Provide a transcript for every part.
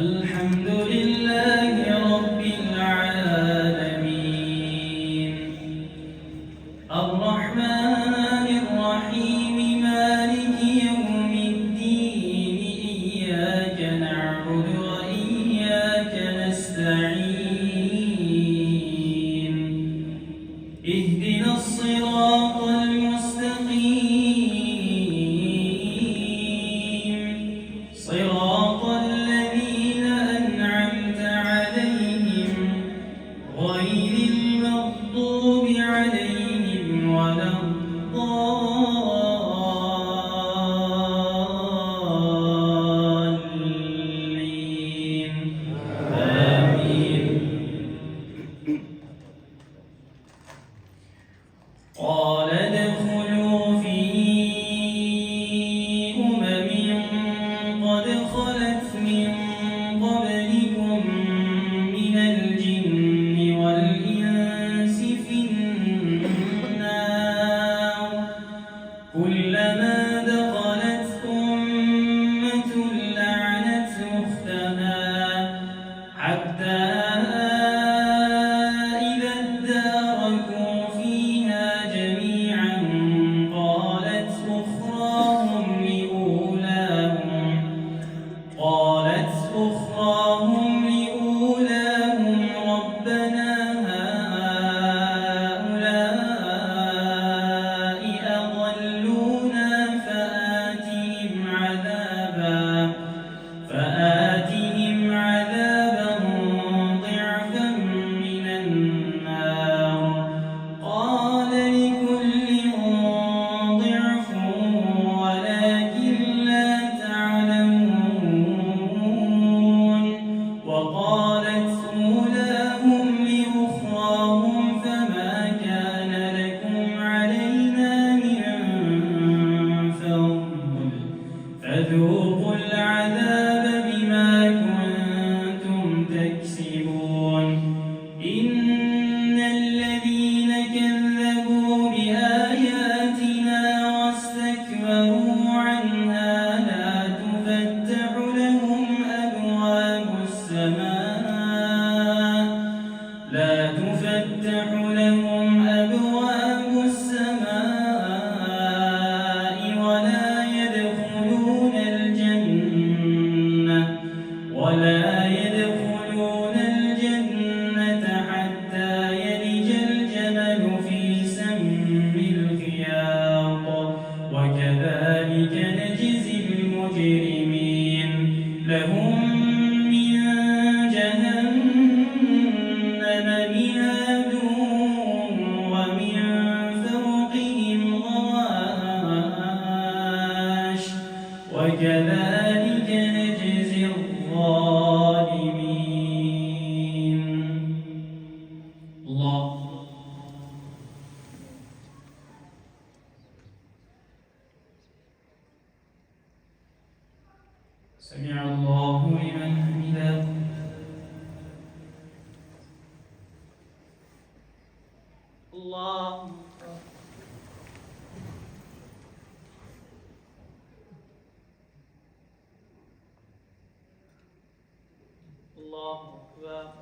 الحمد لله رب العالمين الرحمن الرحيم مالك يوم الدين إياك نعبد وإياك نستعين اهدنا الصراط المستقيم صراط الذين أنعمت عليهم غير المغضوب عليهم ولا الضالين آمين. قال ادخلوا في قد خلت من قبلكم من الجن والإنس في النار كلما دخلت أمة لعنت أختها حتى إذا اداركوا فيها جميعا قالت أخراهم لأولاهم ربنا هؤلاء أضلونا فآتهم عذابا ضعفا من النار قال لكل ضعف ولكن لا تعلمون وقالت أولاهم لأخراهم فما كان لكم علينا من فضل فذوقوا العذاب بما كنتم تكسبون إن الذين كذبوا بآياتنا واستكبروا عنها لا تفتح لهم أبواب السماء ولا يدخلون الجنة حتى يلج الجمل في سم الخياط وكذلك نجزي المجرمين لهم من جهنم مهاد ومن فوقهم غواش وكذلك نجزي الظالمين. الله سمع الله لمن حمده. الله الله أكبر.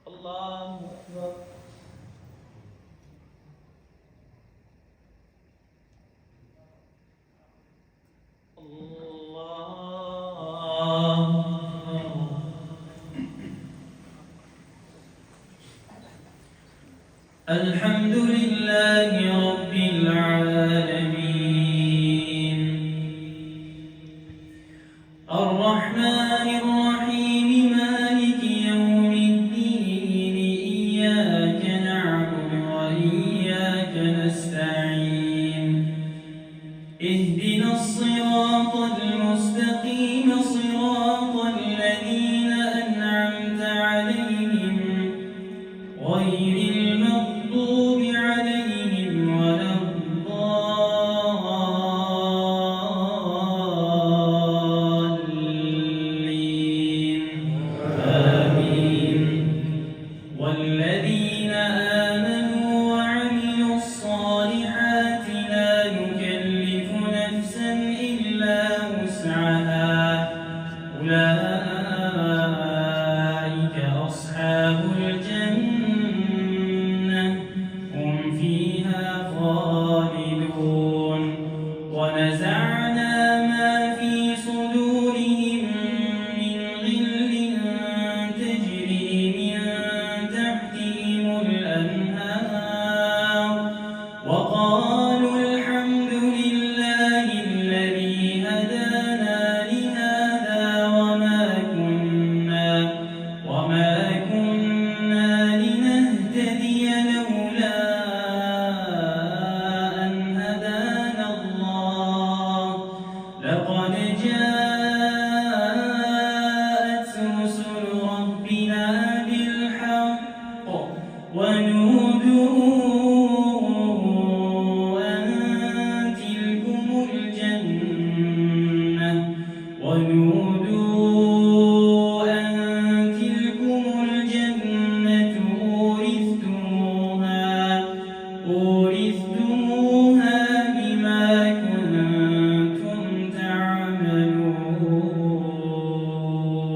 الله أكبر. الحمد لله رب العالمين الرحمن الرحيم مالك يوم الدين إياك نعبد وإياك نستعين اهدنا الصراط المستقيم صراط الذين أنعمت عليهم غير المغضوب عليهم ولا الضالين آمين. والذين آمنوا وعملوا الصالحات لا نكلف نفسا إلا وسعها الجنة هم فيها خالدون ونزعنا ما في صدورهم من غل تجري من تحتهم الأنهار وقالوا الحمد لله الذي هدانا لهذا وما كنا لنهتدي لولا أن هدانا الله لقد جاءت رسل ربنا بالحق ونودوا